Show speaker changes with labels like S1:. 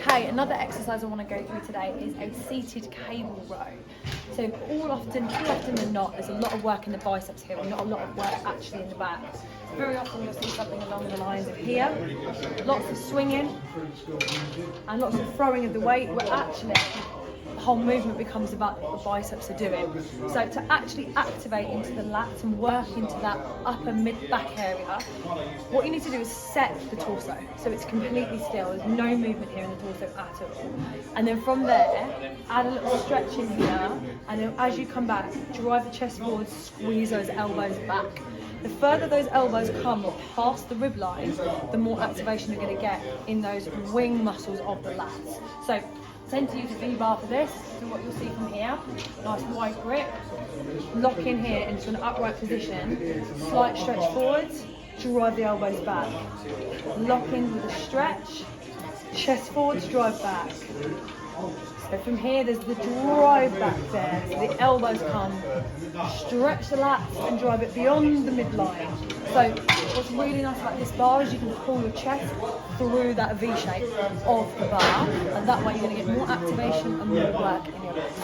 S1: Okay, another exercise I want to go through today is a seated cable row. So too often than not, there's a lot of work in the biceps here and not a lot of work actually in the back. Very often you'll see something along the lines of here, lots of swinging and lots of throwing of the weight, where actually the whole movement becomes about what the biceps are doing. So to actually activate into the lats and work into that upper mid-back area, what you need to do is set the torso. So it's completely still, there's no movement here in the torso at all. And then from there, add a little stretch in here, and then as you come back, drive the chest forward, squeeze those elbows back. The further those elbows come past the rib line, the more activation you're going to get in those wing muscles of the lats. So tend to use a V-bar for this, so what you'll see from here, nice wide grip, lock in here into an upright position, slight stretch forwards, drive the elbows back, lock in with a stretch, chest forwards, drive back. So from here there's the drive back there, so the elbows come, stretch the lats and drive it beyond the midline. So what's really nice about this bar is you can pull your chest through that V shape of the bar, and that way you're going to get more activation and more work in your legs.